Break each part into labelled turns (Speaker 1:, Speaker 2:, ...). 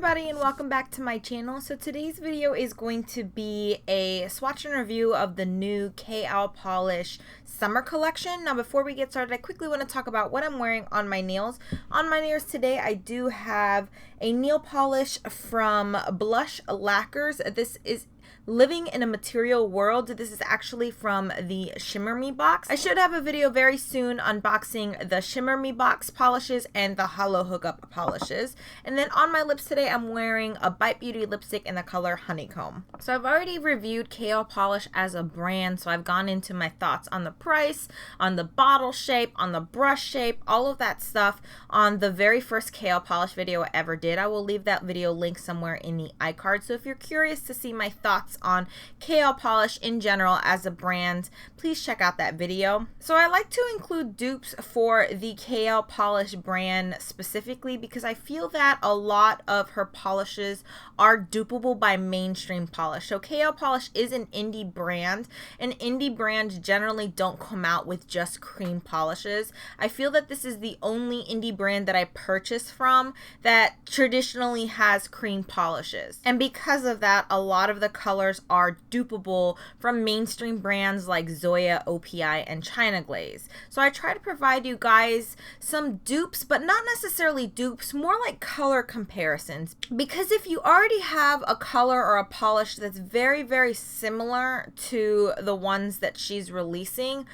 Speaker 1: everybody and welcome back to my channel. So today's video is going to be a swatch and review of the new KL Polish summer collection. Now before we get started, I quickly want to talk about what I'm wearing on my nails. On my nails today I do have a nail polish from Blush Lacquers. This is Living in a Material World. This is actually from the Shimmer Me box. I should have a video very soon unboxing the Shimmer Me box polishes and the Hollow Hookup polishes. And then on my lips today, I'm wearing a Bite Beauty lipstick in the color Honeycomb. So I've already reviewed KL Polish as a brand, so I've gone into my thoughts on the price, on the bottle shape, on the brush shape, all of that stuff on the very first KL Polish video I ever did. I will leave that video link somewhere in the iCard. So if you're curious to see my thoughts on KL Polish in general as a brand, please check out that video. So I like to include dupes for the KL Polish brand specifically because I feel that a lot of her polishes are dupeable by mainstream polish. So KL Polish is an indie brand, and indie brands generally don't come out with just cream polishes. I feel that this is the only indie brand that I purchase from that traditionally has cream polishes. And because of that, a lot of the colors are dupeable from mainstream brands like Zoya, OPI, and China Glaze. So I try to provide you guys some dupes, but not necessarily dupes, more like color comparisons. Because if you already have a color or a polish that's very, very similar to the ones that she's releasing,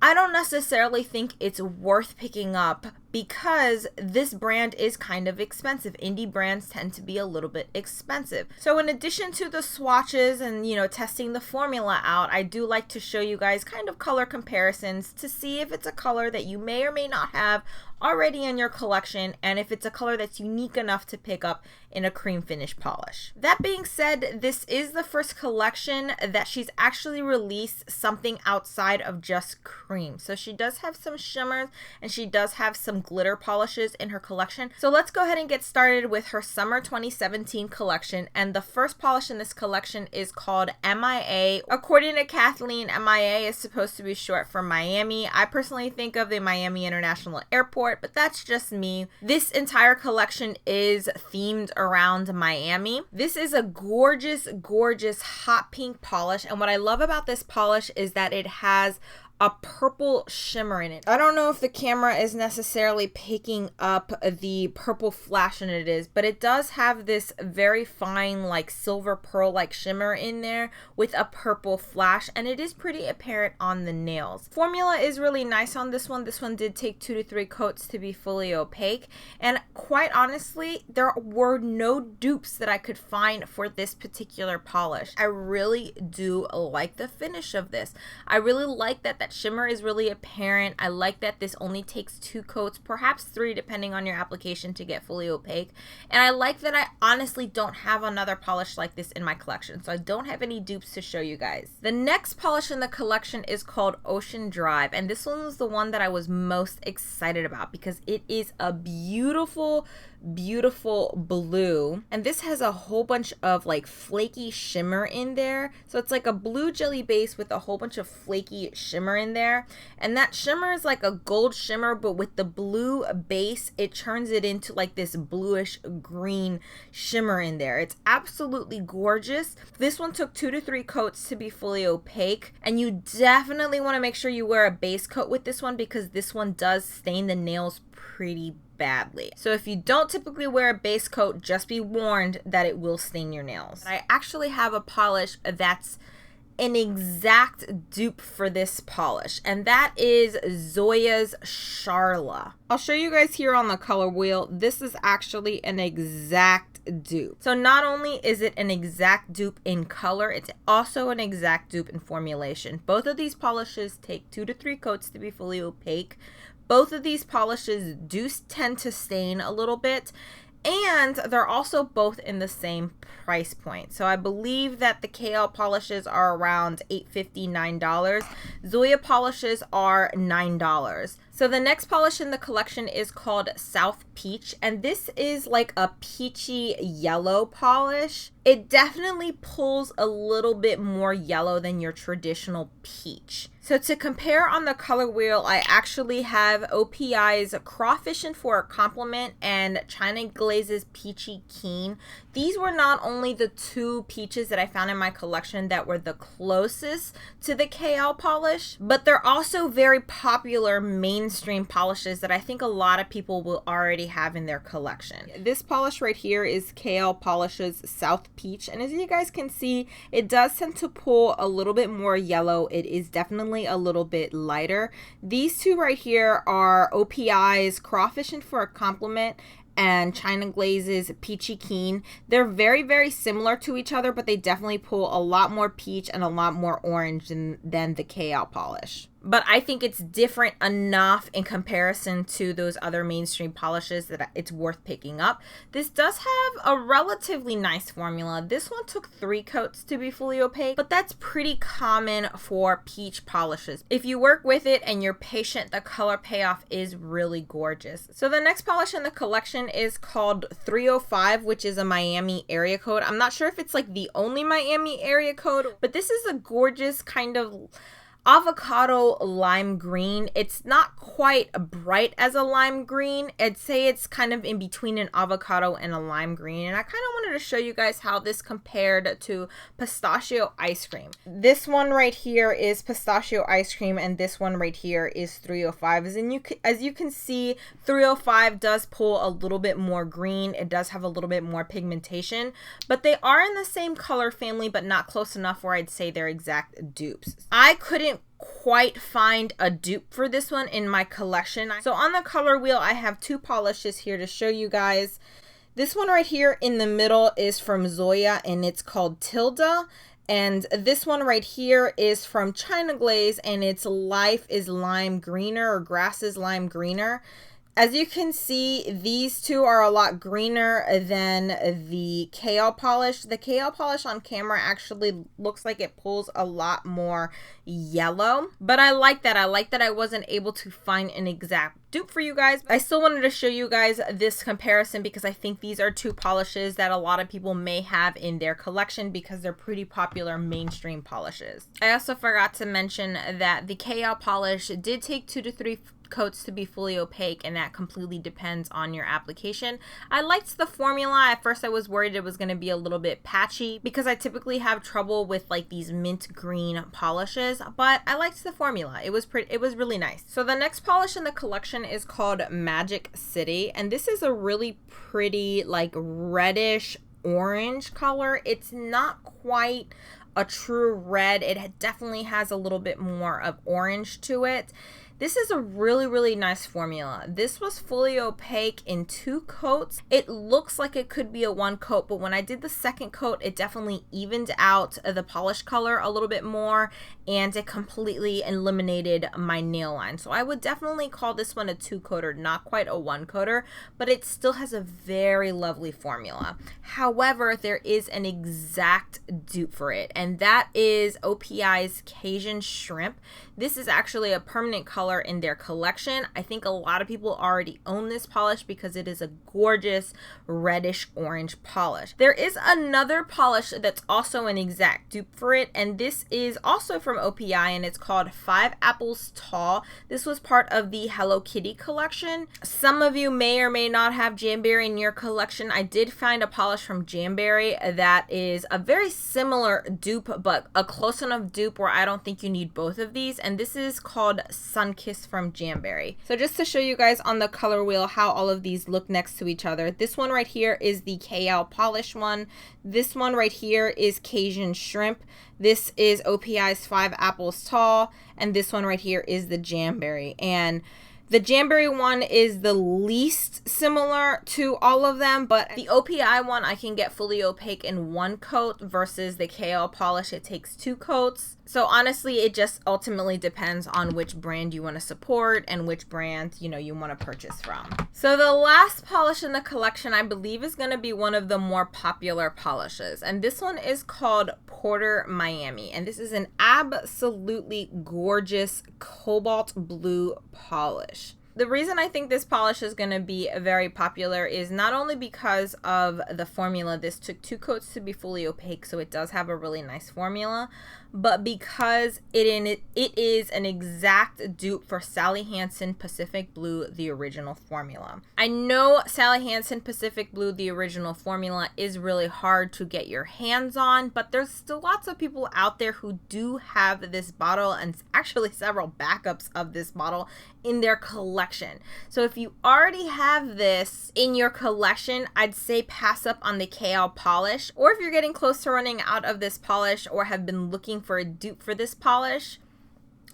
Speaker 1: I don't necessarily think it's worth picking up because this brand is kind of expensive. Indie brands tend to be a little bit expensive. So in addition to the swatches and, testing the formula out, I do like to show you guys kind of color comparisons to see if it's a color that you may or may not have already in your collection and if it's a color that's unique enough to pick up in a cream finish polish. That being said, this is the first collection that she's actually released something outside of just cream. So she does have some shimmers and she does have some glitter polishes in her collection. So let's go ahead and get started with her summer 2017 collection, and the first polish in this collection is called MIA. According to Kathleen, MIA is supposed to be short for Miami. I personally think of the Miami International Airport, but that's just me. This entire collection is themed around Miami. This is a gorgeous, gorgeous hot pink polish, and what I love about this polish is that it has a purple shimmer in it. I don't know if the camera is necessarily picking up the purple flash in it, but it does have this very fine like silver pearl like shimmer in there with a purple flash, and it is pretty apparent on the nails. Formula is really nice on this one. This one did take 2 to 3 coats to be fully opaque, and quite honestly there were no dupes that I could find for this particular polish. I really do like the finish of this. I really like that shimmer is really apparent. I like that this only takes 2 coats, perhaps 3 depending on your application to get fully opaque. And I like that I honestly don't have another polish like this in my collection, so I don't have any dupes to show you guys. The next polish in the collection is called Ocean Drive, and this one was the one that I was most excited about because it is a beautiful, beautiful blue, and this has a whole bunch of like flaky shimmer in there. So it's like a blue jelly base with a whole bunch of flaky shimmer in there, and that shimmer is like a gold shimmer, but with the blue base it turns it into like this bluish green shimmer in there. It's absolutely gorgeous. This one took 2 to 3 coats to be fully opaque, and you definitely want to make sure you wear a base coat with this one because this one does stain the nails pretty badly. So if you don't typically wear a base coat, just be warned that it will stain your nails. I actually have a polish that's an exact dupe for this polish, and that is Zoya's Charla. I'll show you guys here on the color wheel. This is actually an exact dupe. So not only is it an exact dupe in color, it's also an exact dupe in formulation. Both of these polishes take 2 to 3 coats to be fully opaque. Both of these polishes do tend to stain a little bit, and they're also both in the same price point. So I believe that the KL polishes are around $8.59. Zoya polishes are $9. So the next polish in the collection is called South Peach, and this is like a peachy yellow polish. It definitely pulls a little bit more yellow than your traditional peach. So to compare on the color wheel, I actually have OPI's Crawfishin' for a Compliment and China Glaze's Peachy Keen. These were not only the two peaches that I found in my collection that were the closest to the KL polish, but they're also very popular mainstream polishes that I think a lot of people will already have in their collection. This polish right here is KL Polish's South Peach, and as you guys can see, it does tend to pull a little bit more yellow. It is definitely a little bit lighter. These two right here are OPI's Crawfishin' for a Compliment and China Glaze's Peachy Keen. They're very, very similar to each other, but they definitely pull a lot more peach and a lot more orange than the KL polish. But I think it's different enough in comparison to those other mainstream polishes that it's worth picking up. This does have a relatively nice formula. This one took 3 coats to be fully opaque, but that's pretty common for peach polishes. If you work with it and you're patient, the color payoff is really gorgeous. So the next polish in the collection is called 305, which is a Miami area code. I'm not sure if it's like the only Miami area code, but this is a gorgeous kind of avocado lime green. It's not quite bright as a lime green. I'd say it's kind of in between an avocado and a lime green, and I kind of wanted to show you guys how this compared to pistachio ice cream. This one right here is pistachio ice cream, and this one right here is 305. As you can see, 305 does pull a little bit more green. It does have a little bit more pigmentation, but they are in the same color family, but not close enough where I'd say they're exact dupes. I couldn't quite find a dupe for this one in my collection. So on the color wheel, I have 2 polishes here to show you guys. This one right here in the middle is from Zoya, and it's called Tilda. And this one right here is from China Glaze, and it's Life is Lime Greener, or Grass is Lime Greener. As you can see, these two are a lot greener than the KL polish. The KL polish on camera actually looks like it pulls a lot more yellow, but I like that. I like that I wasn't able to find an exact dupe for you guys. I still wanted to show you guys this comparison because I think these are 2 polishes that a lot of people may have in their collection because they're pretty popular mainstream polishes. I also forgot to mention that the KL polish did take 2 to 3 coats to be fully opaque, and that completely depends on your application. I liked the formula. At first I was worried it was going to be a little bit patchy because I typically have trouble with like these mint green polishes, but I liked the formula. It was really nice. So the next polish in the collection is called Magic City, and this is a really pretty like reddish orange color. It's not quite a true red. It definitely has a little bit more of orange to it. This is a really, really nice formula. This was fully opaque in 2 coats. It looks like it could be a 1 coat, but when I did the second coat, it definitely evened out the polish color a little bit more, and it completely eliminated my nail line. So I would definitely call this one a 2-coater, not quite a 1-coater, but it still has a very lovely formula. However, there is an exact dupe for it, and that is OPI's Cajun Shrimp. This is actually a permanent color in their collection. I think a lot of people already own this polish because it is a gorgeous reddish orange polish. There is another polish that's also an exact dupe for it, and this is also from OPI, and it's called 5 Apples Tall. This was part of the Hello Kitty collection. Some of you may or may not have Jamberry in your collection. I did find a polish from Jamberry that is a very similar dupe, but a close enough dupe where I don't think you need both of these, and this is called Sunkiss from Jamberry. So just to show you guys on the color wheel how all of these look next to each other, this one right here is the KL polish one. This one right here is Cajun Shrimp. This is OPI's 5 Apples Tall, and this one right here is the Jamberry. And the Jamberry one is the least similar to all of them, but the OPI one I can get fully opaque in 1 coat versus the KL polish, it takes 2 coats. So honestly, it just ultimately depends on which brand you want to support and which brand, you know, you want to purchase from. So the last polish in the collection, I believe, is going to be one of the more popular polishes. And this one is called Porter Miami. And this is an absolutely gorgeous cobalt blue polish. The reason I think this polish is going to be very popular is not only because of the formula. This took 2 coats to be fully opaque, so it does have a really nice formula, but because it is an exact dupe for Sally Hansen Pacific Blue, the original formula. I know Sally Hansen Pacific Blue, the original formula, is really hard to get your hands on, but there's still lots of people out there who do have this bottle, and actually several backups of this bottle in their collection. So if you already have this in your collection, I'd say pass up on the KL polish, or if you're getting close to running out of this polish or have been looking for a dupe for this polish,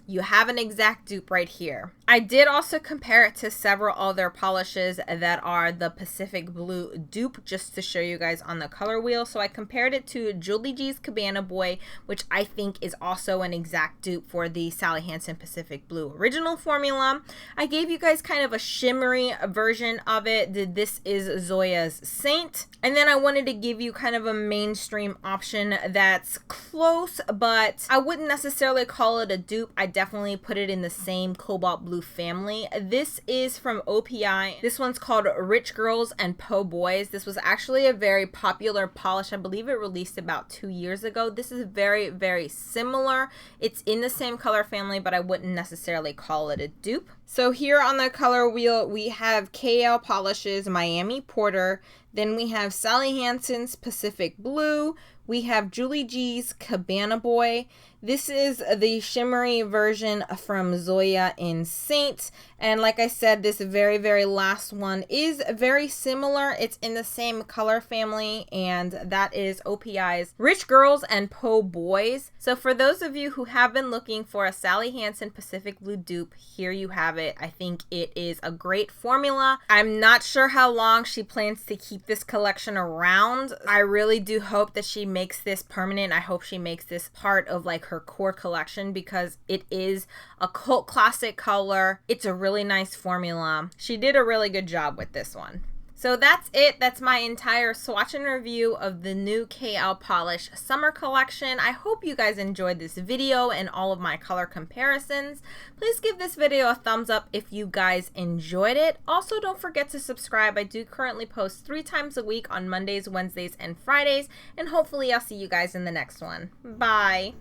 Speaker 1: you have an exact dupe right here. I did also compare it to several other polishes that are the Pacific Blue dupe, just to show you guys on the color wheel. So I compared it to Julie G's Cabana Boy, which I think is also an exact dupe for the Sally Hansen Pacific Blue original formula. I gave you guys kind of a shimmery version of it. This is Zoya's Saint. And then I wanted to give you kind of a mainstream option that's close, but I wouldn't necessarily call it a dupe. I definitely put it in the same cobalt blue family. This is from OPI. This one's called Rich Girls and Po Boys. This was actually a very popular polish. I believe it released about 2 years ago. This is very, very similar. It's in the same color family, but I wouldn't necessarily call it a dupe. So here on the color wheel, we have KL Polishes Miami Porter. Then we have Sally Hansen's Pacific Blue. We have Julie G's Cabana Boy. This is the shimmery version from Zoya in Saint. And like I said, this very, very last one is very similar. It's in the same color family, and that is OPI's Rich Girls and Po Boys. So for those of you who have been looking for a Sally Hansen Pacific Blue dupe, here you have it. I think it is a great formula. I'm not sure how long she plans to keep this collection around. I really do hope that she makes this permanent. I hope she makes this part of like her core collection, because it is a cult classic color. It's a really nice formula. She did a really good job with this one. So that's it. That's my entire swatch and review of the new KL Polish summer collection. I hope you guys enjoyed this video and all of my color comparisons. Please give this video a thumbs up if you guys enjoyed it. Also, don't forget to subscribe. I do currently post 3 times a week on Mondays, Wednesdays, and Fridays, and hopefully I'll see you guys in the next one. Bye.